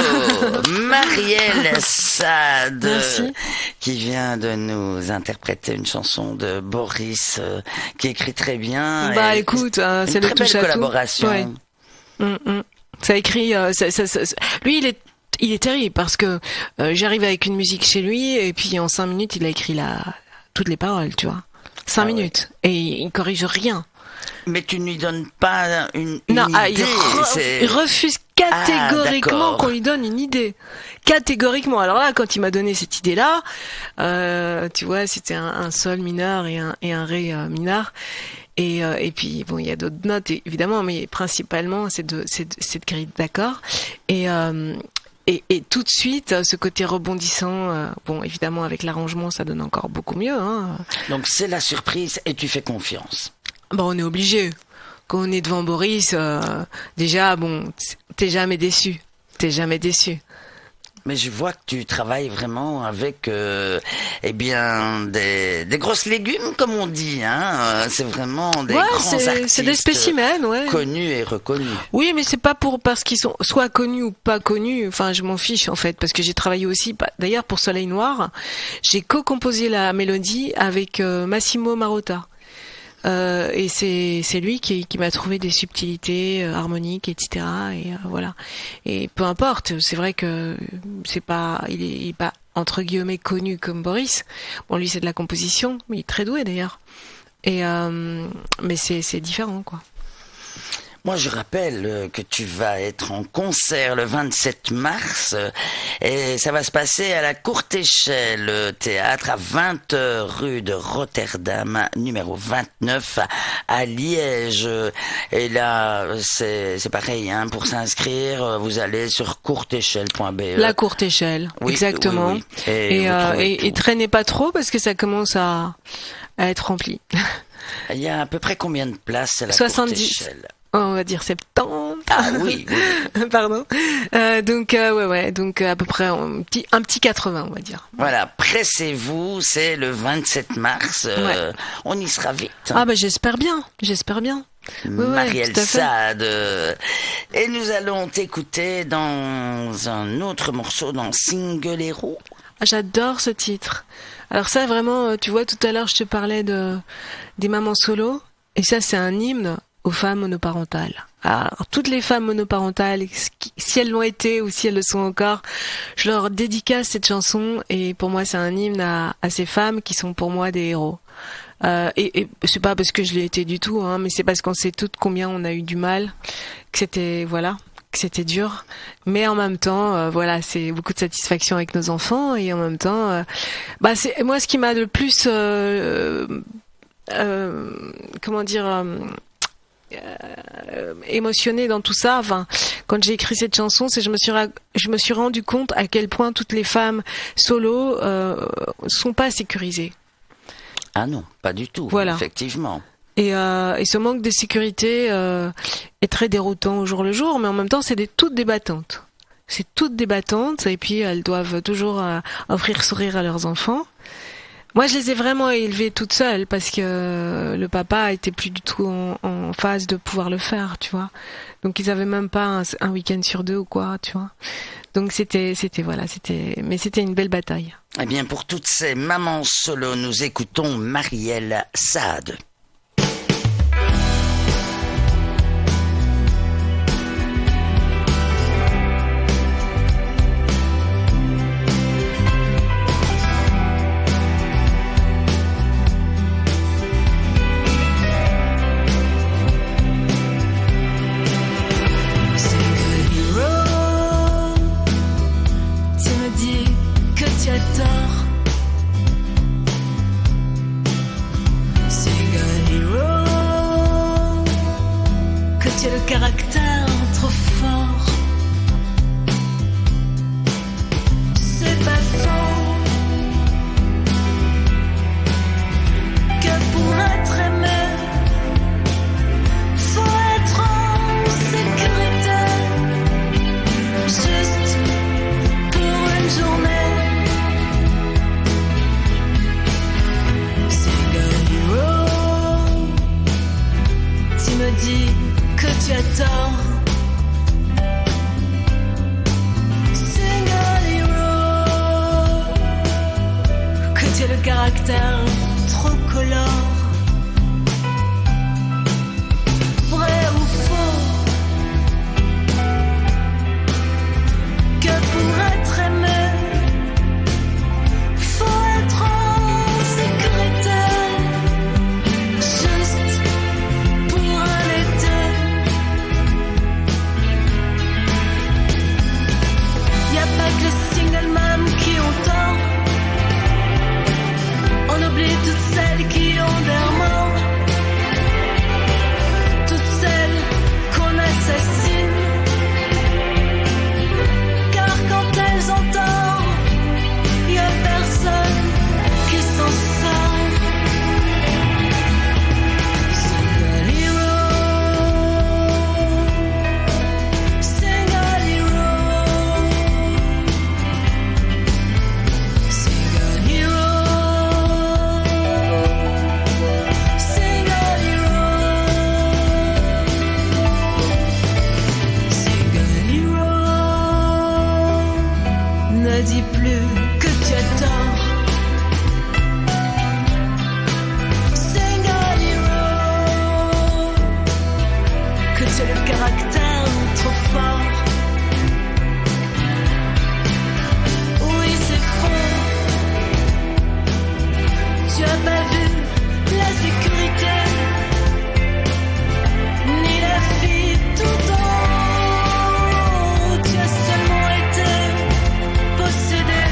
Marielle Sade, Merci. qui vient de nous interpréter une chanson de Boris, qui écrit très bien. Bah écoute, c'est le très touche belle à tout. collaboration. Ouais. Ça écrit, lui il est terrible parce que j'arrive avec une musique chez lui et puis en 5 minutes il a écrit toutes les paroles, tu vois. 5 minutes et il corrige rien. Mais tu ne lui donnes pas une Non, idée. il refuse catégoriquement qu'on lui donne une idée. Catégoriquement. Alors là, quand il m'a donné cette idée-là, tu vois, c'était un sol mineur et un ré mineur. Et puis bon, il y a d'autres notes évidemment, mais principalement c'est de grille d'accords. Et tout de suite, ce côté rebondissant, bon, évidemment avec l'arrangement, ça donne encore beaucoup mieux. Hein. Donc c'est la surprise et tu fais confiance. Bon, on est obligé. Quand on est devant Boris, déjà, bon, t'es jamais déçu. Mais je vois que tu travailles vraiment avec, eh bien, des grosses légumes, comme on dit, hein. C'est vraiment des grands artistes. C'est des spécimens, ouais. Connus et reconnus. Oui, mais c'est pas parce qu'ils sont soit connus ou pas connus. Enfin, je m'en fiche en fait, parce que j'ai travaillé aussi. D'ailleurs, pour Soleil Noir, j'ai co-composé la mélodie avec Massimo Marotta. Et c'est lui qui m'a trouvé des subtilités harmoniques, etc. Et voilà. Et peu importe, c'est vrai que il est pas entre guillemets connu comme Boris. Bon, lui c'est de la composition, mais il est très doué d'ailleurs. Et mais c'est différent, quoi. Moi, je rappelle que tu vas être en concert le 27 mars et ça va se passer à la Courte Échelle Théâtre à 20h rue de Rotterdam, numéro 29 à Liège. Et là, c'est pareil, hein, pour s'inscrire, vous allez sur courteéchelle.be. La Courte Échelle, oui, exactement. Oui, oui. Et traînez pas trop parce que ça commence à être rempli. Il y a à peu près combien de places à la 70. Courte Échelle? On va dire 70. Ah oui, oui. Pardon. Donc à peu près un petit 80, on va dire. Voilà, pressez-vous, c'est le 27 mars. On y sera vite. Ah bah j'espère bien. Marielle tout à fait. Sade. Et nous allons t'écouter dans un autre morceau, dans Single Hero. Ah, j'adore ce titre. Alors ça vraiment, tu vois, tout à l'heure je te parlais des mamans solo, et ça c'est un hymne aux femmes monoparentales. Alors toutes les femmes monoparentales, si elles l'ont été ou si elles le sont encore, je leur dédicace cette chanson, et pour moi c'est un hymne à ces femmes qui sont pour moi des héros. Et c'est pas parce que je l'ai été du tout, hein, mais c'est parce qu'on sait toutes combien on a eu du mal, que c'était dur, mais en même temps, c'est beaucoup de satisfaction avec nos enfants, et en même temps, c'est moi ce qui m'a le plus, émotionné dans tout ça. Enfin, quand j'ai écrit cette chanson, c'est je me suis rendu compte à quel point toutes les femmes solo sont pas sécurisées. Ah non, pas du tout. Voilà. Effectivement. Et ce manque de sécurité est très déroutant au jour le jour, mais en même temps, c'est toutes des battantes. C'est toutes des battantes, et puis elles doivent toujours offrir sourire à leurs enfants. Moi, je les ai vraiment élevées toutes seules, parce que le papa était plus du tout en phase de pouvoir le faire, tu vois. Donc ils avaient même pas un week-end sur 2 ou quoi, tu vois. Donc c'était une belle bataille. Eh bien, pour toutes ces mamans solo, nous écoutons Marielle Sade. Caractère trop fort, c'est pas faux que pour être aimé, faut être en sécurité, juste pour une journée. Single hero, tu me dis que tu as tort. Single hero, que tu as le caractère trop colore. Vrai ou faux, que pour être aimé, faut être en sécurité, juste pour un été. Y'a pas que les single mom qui ont tort. On oublie toutes celles qui ont des remords, toutes celles qu'on assassine, car quand elles ont tort, y'a personne qui s'en sort. Single hero, single hero, single hero, single hero, single hero. Ne dis plus que tu as tort. Single hero, que tu as le caractère trop fort. Oui, c'est faux. Tu as pas vu la sécurité, ni la fille tout en haut. Tu as seulement été possédé.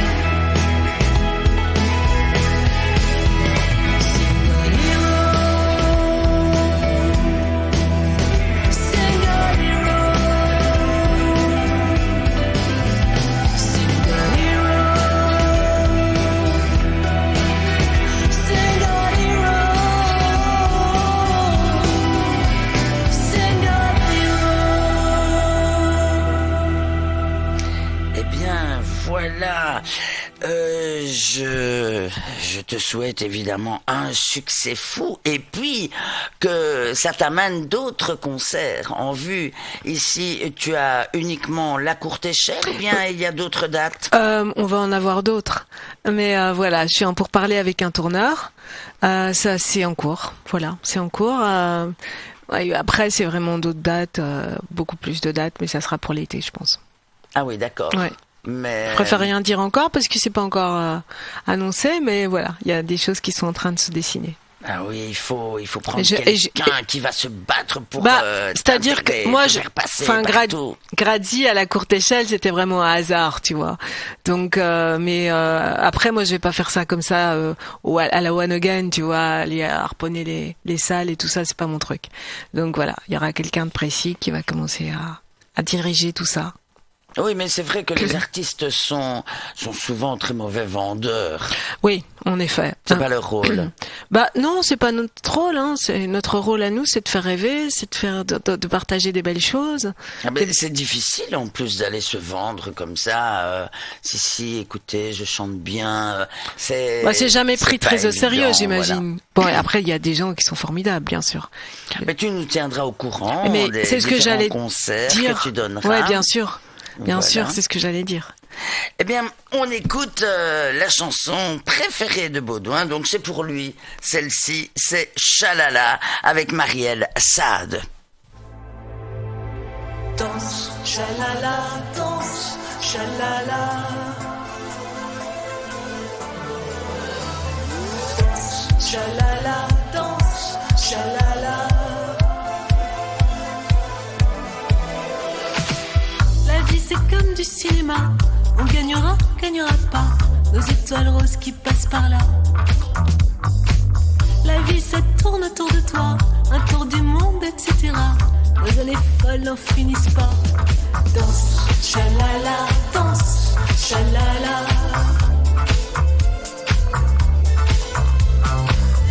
voilà. Je te souhaite évidemment un succès fou et puis que ça t'amène d'autres concerts en vue. Ici, tu as uniquement la courte échelle ou bien il y a d'autres dates? On va en avoir d'autres. Mais voilà, je suis en pourparlers avec un tourneur. Ça, c'est en cours. Voilà, c'est en cours. Ouais, après, c'est vraiment d'autres dates, beaucoup plus de dates, mais ça sera pour l'été, je pense. Ah oui, d'accord. Ouais. Mais... Je préfère rien dire encore parce que c'est pas encore annoncé, mais voilà, il y a des choses qui sont en train de se dessiner. Ah oui, il faut prendre quelqu'un qui va se battre pour c'est-à-dire que moi Gradzi à la courte échelle, c'était vraiment un hasard, tu vois. Donc mais après moi je vais pas faire ça comme ça à la One Again, tu vois, aller harponner les salles et tout ça, c'est pas mon truc. Donc voilà, il y aura quelqu'un de précis qui va commencer à diriger tout ça. Oui, mais c'est vrai que les artistes sont souvent très mauvais vendeurs. Oui, en effet. C'est pas leur rôle. Bah non, c'est pas notre rôle. Hein. C'est notre rôle à nous, c'est de faire rêver, c'est de partager des belles choses. Ah ben, c'est difficile en plus d'aller se vendre comme ça. Si, écoutez, je chante bien. C'est jamais pris très au sérieux, j'imagine. Voilà. Bon, après il y a des gens qui sont formidables, bien sûr. Mais tu nous tiendras au courant des c'est ce que j'allais concerts dire. Que tu donneras. Ouais, bien sûr. Bien sûr, c'est ce que j'allais dire. Eh bien, on écoute la chanson préférée de Baudouin, donc c'est pour lui. Celle-ci, c'est Chalala avec Marielle Saad. Danse, chalala, danse, chalala. Danse, chalala, danse, chalala. C'est comme du cinéma, on gagnera pas nos étoiles roses qui passent par là. La vie ça tourne autour de toi, un tour du monde, etc. Nos années folles n'en finissent pas. Danse, chalala, danse, chalala.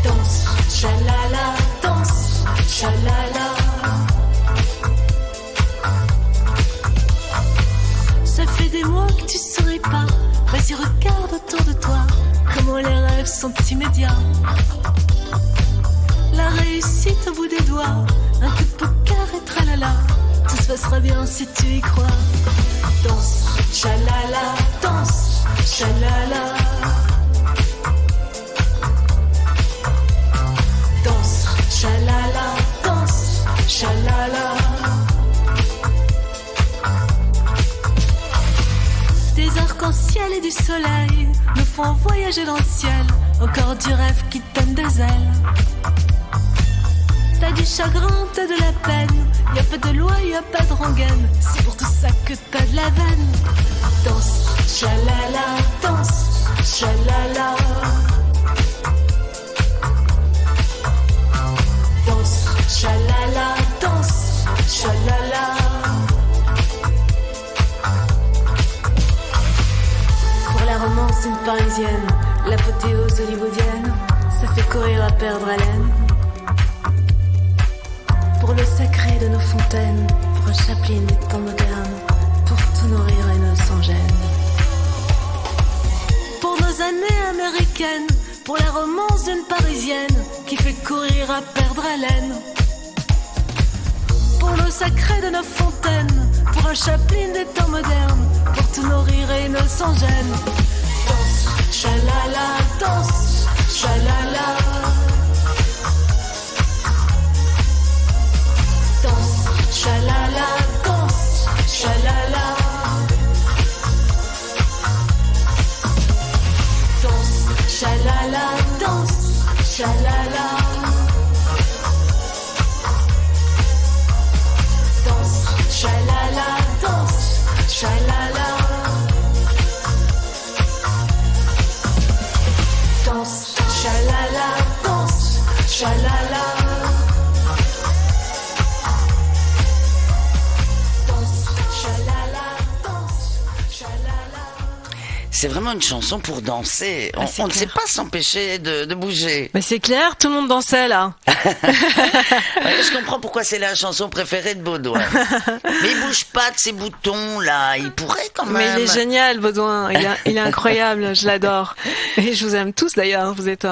Danse, chalala, danse, chalala. Ça fait des mois que tu saurais pas. Vas-y, regarde autour de toi. Comment les rêves sont immédiats. La réussite au bout des doigts. Un coup de poker et tralala. Tout se passera bien si tu y crois. Danse, chalala, danse, chalala. Danse, chalala, danse, chalala. Des arcs-en-ciel et du soleil nous font voyager dans le ciel. Encore du rêve qui te donne des ailes. T'as du chagrin, t'as de la peine. Y'a pas de loi, y'a pas de rengaine. C'est pour tout ça que t'as de la veine. Danse, chalala, danse, chalala. Danse, chalala, danse, chalala. La romance d'une parisienne, l'apothéose hollywoodienne, ça fait courir à perdre haleine. Pour le sacré de nos fontaines, pour un Chaplin des temps modernes, pour tout nourrir et nos sans gêne. Pour nos années américaines, pour la romance d'une parisienne qui fait courir à perdre haleine. Pour le sacré de nos fontaines, pour un Chaplin des temps modernes, pour tout nourrir et nos sans gêne. Danse, chalala, danse, chalala. Danse, chalala, danse, chalala. Danse, chalala, danse, chalala. Danse, chalala, danse, chalala. Danse, chalala, danse, chalala. c'est vraiment une chanson pour danser. C'est On ne clair. sait pas s'empêcher de bouger. Mais c'est clair, tout le monde dansait là. Ouais, je comprends pourquoi c'est la chanson préférée de Baudouin. Mais il bouge pas de ses boutons là. Il pourrait quand même. Mais il est génial, Baudouin. Il est incroyable. Je l'adore. Et je vous aime tous d'ailleurs. Vous êtes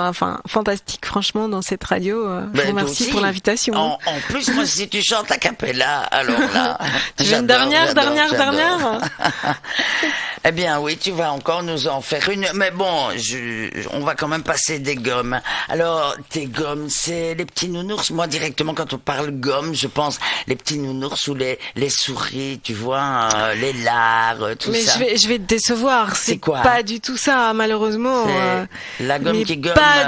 fantastique, franchement, dans cette radio. Je Ben, vous toi remercie aussi. pour l'invitation. En plus, moi, si tu chantes a cappella, alors là. Tu veux une dernière. Eh bien, oui, tu vas encore nous en faire une. Mais bon, on va quand même passer des gommes. Alors, tes gommes, c'est les petits nounours. Moi, directement, quand on parle gomme, je pense les petits nounours ou les souris, tu vois, les lards, tout Mais ça. je vais te décevoir. C'est quoi pas du tout ça, malheureusement. C'est la gomme mais qui gomme. pas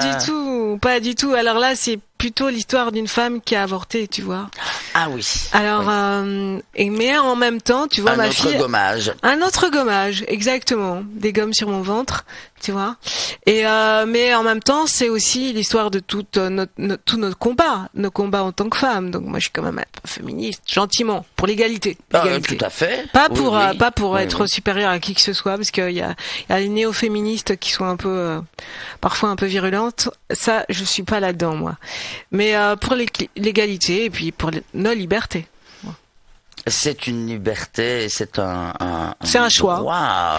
du tout. Alors là, c'est plutôt l'histoire d'une femme qui a avorté, tu vois. Ah oui. Alors, mais en même temps, tu vois, Un ma autre fille. gommage. Un autre gommage, exactement. Des gommes sur mon ventre, tu vois. Et mais en même temps, c'est aussi l'histoire de tous nos combats, nos combats en tant que femme. Donc moi, je suis quand même un peu féministe, gentiment, pour l'égalité. L'égalité. Tout à fait. Pas Oui, pour oui. pas pour Oui, être oui. supérieur à qui que ce soit, parce qu'il y a les néo-féministes qui sont un peu parfois un peu virulentes. Ça, je suis pas là-dedans, moi. Mais pour l'égalité et puis pour nos libertés. C'est une liberté, c'est C'est un choix. droit,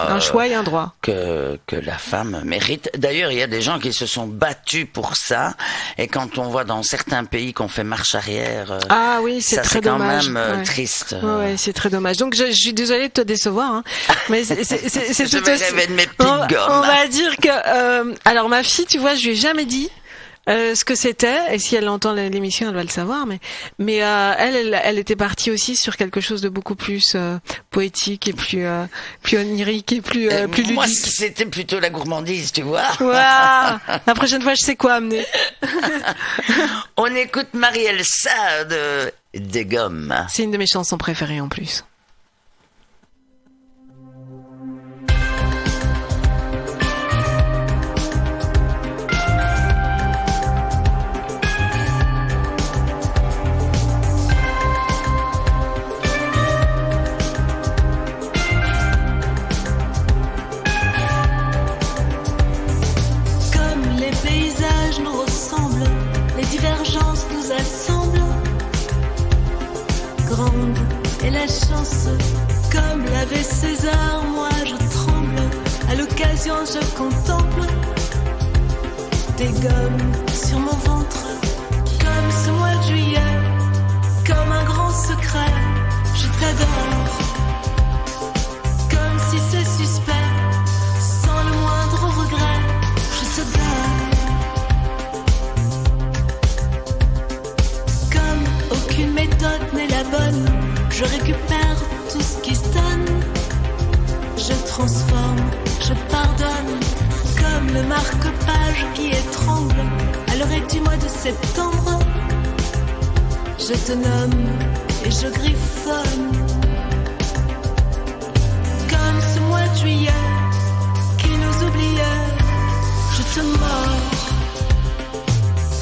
Un choix et un droit. que la femme mérite. D'ailleurs, il y a des gens qui se sont battus pour ça. Et quand on voit dans certains pays qu'on fait marche arrière, Ah oui, c'est ça très c'est quand dommage. même Ouais. triste. Ouais, c'est très dommage. Donc je suis désolée de te décevoir, hein. Mais c'est Je tout vais aussi- rêver de mes petites on gommes. va dire que alors ma fille, tu vois, je lui ai jamais dit ce que c'était, et si elle entend l'émission, elle va le savoir. Mais elle était partie aussi sur quelque chose de beaucoup plus poétique et plus onirique et plus Moi, ludique. c'était plutôt la gourmandise, tu vois. Voilà. La prochaine fois, je sais quoi amener. On écoute Marielle Sade des gommes. C'est une de mes chansons préférées en plus. Comme les paysages nous ressemblent, les divergences nous assemblent. Grande est la chance, comme l'avait César, moi je tremble. À l'occasion je contemple des gommes sur mon ventre, comme ce mois de juillet, comme un grand secret. Je t'adore, comme si c'est suspect, sans le moindre regret. Je te donne, comme aucune méthode n'est la bonne. Je récupère tout ce qui se donne. Je transforme, je pardonne, comme le marque-page qui étrangle à l'oreille du mois de septembre. Je te nomme et je griffonne, comme ce mois de juillet qui nous oubliait. Je te mords,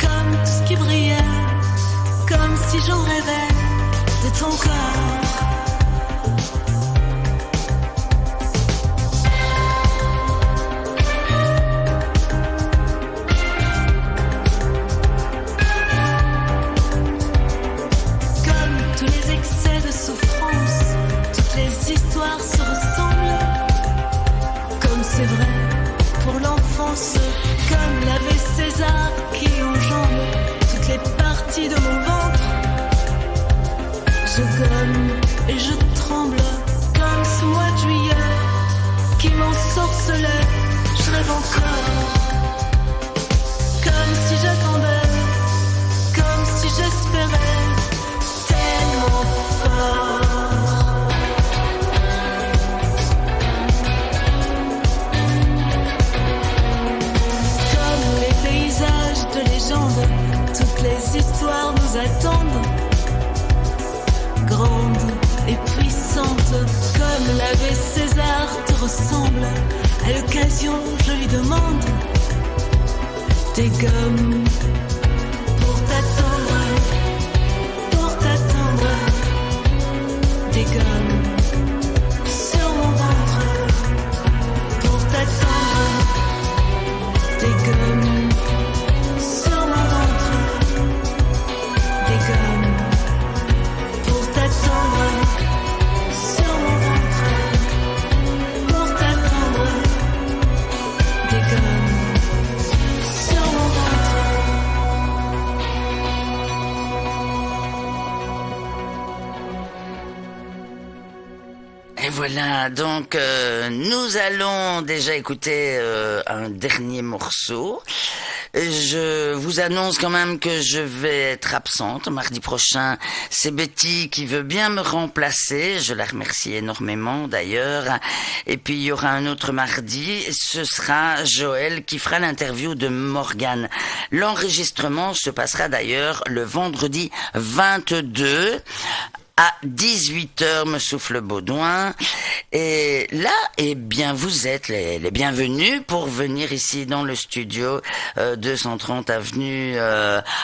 comme tout ce qui brillait, comme si j'en rêvais de ton corps. Comme tous les excès de souffrance, toutes les histoires se ressemblent. Comme c'est vrai pour l'enfance, comme l'avait César qui enjambe toutes les parties de mon ventre. Je gomme et je tremble, comme ce mois de juillet qui m'ensorcelait. Je rêve encore, comme si j'attendais, comme si j'espérais, tellement fort. Comme les paysages de légende, toutes les histoires nous attendent. Grande et puissante, comme l'avait César te ressemble. À l'occasion, je lui demande des gommes pour t'attendre, des gommes sur mon ventre pour t'attendre. Voilà, donc nous allons déjà écouter un dernier morceau. Je vous annonce quand même que je vais être absente mardi prochain. C'est Betty qui veut bien me remplacer. Je la remercie énormément d'ailleurs. Et puis il y aura un autre mardi. Ce sera Joël qui fera l'interview de Morgane. L'enregistrement se passera d'ailleurs le vendredi 22 à 18h, me souffle Baudouin. Et là, eh bien, vous êtes les bienvenus pour venir ici dans le studio 230 avenue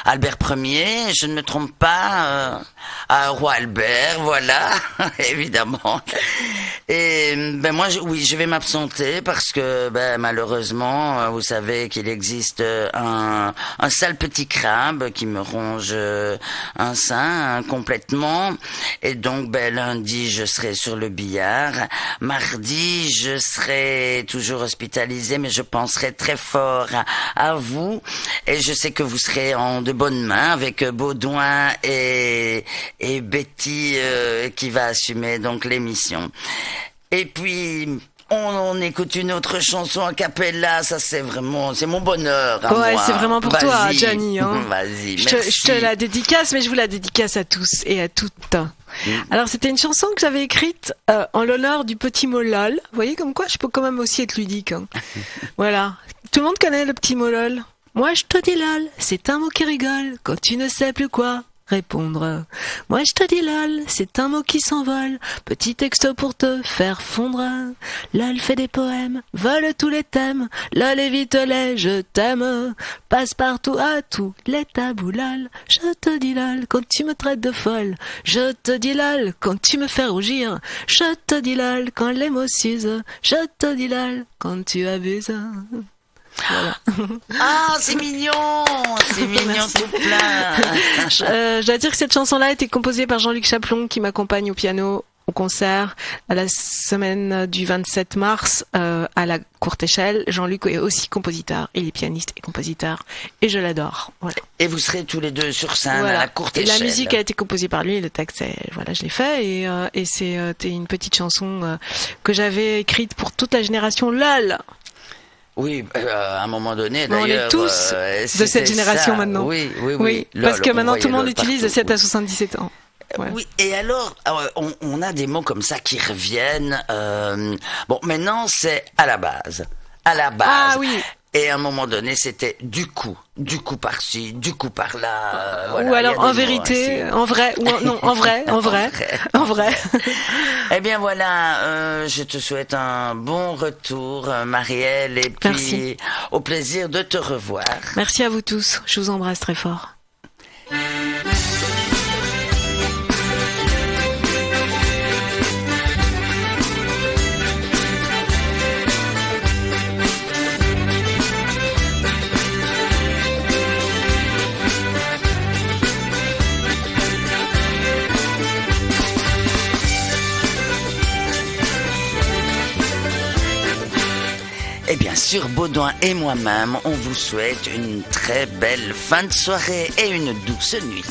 Albert Ier. Je ne me trompe pas, à Roi Albert, voilà, évidemment. Et ben moi, je vais m'absenter parce que malheureusement, vous savez qu'il existe un sale petit crabe qui me ronge un sein complètement. Et donc, lundi, je serai sur le billard. Mardi, je serai toujours hospitalisé, mais je penserai très fort à vous. Et je sais que vous serez en de bonnes mains avec Baudouin et Betty qui va assumer donc l'émission. Et puis... On écoute une autre chanson a cappella, ça c'est mon bonheur. Ouais, moi. c'est vraiment pour toi, Gianni. Hein. Vas-y, je merci. te la dédicace, mais je vous la dédicace à tous et à toutes. Alors c'était une chanson que j'avais écrite en l'honneur du petit mot lol. Vous voyez comme quoi je peux quand même aussi être ludique. Hein. Voilà. Tout le monde connaît le petit mot lol. Moi je te dis lol, c'est un mot qui rigole quand tu ne sais plus quoi répondre. Moi je te dis lol, c'est un mot qui s'envole, petit texte pour te faire fondre. Lol fait des poèmes, vole tous les thèmes, lol évite les je t'aime, passe partout à tous les tabous lol. Je te dis lol quand tu me traites de folle, je te dis lol quand tu me fais rougir, je te dis lol quand les mots s'usent, je te dis lol quand tu abuses. Voilà. Ah, c'est mignon Merci. tout plein. Je dois dire que cette chanson-là a été composée par Jean-Luc Chaplon qui m'accompagne au piano au concert à la semaine du 27 mars à la courte échelle. Jean-Luc est aussi compositeur, il est pianiste et compositeur et je l'adore. Voilà. Et vous serez tous les deux sur scène Voilà. à la courte et échelle. la musique a été composée par lui, et le texte, voilà, je l'ai fait et c'était une petite chanson que j'avais écrite pour toute la génération LOL. Oui, à un moment donné, On d'ailleurs... est tous de cette génération maintenant. Oui. Parce que Lol, maintenant on tout le monde voyait l'utilise de partout, 7 à 77 ans. Ouais. Oui, et alors, on a des mots comme ça qui reviennent. Bon, maintenant, c'est à la base. À la base. Ah oui. Et à un moment donné, c'était du coup par-ci, du coup par-là. Voilà, ou alors il y a en des mots vérité, ainsi. en vrai, ou non, en vrai. Eh bien voilà, je te souhaite un bon retour, Marielle, et puis Merci. au plaisir de te revoir. Merci à vous tous, je vous embrasse très fort. Et bien sûr, Baudouin et moi-même, on vous souhaite une très belle fin de soirée et une douce nuit.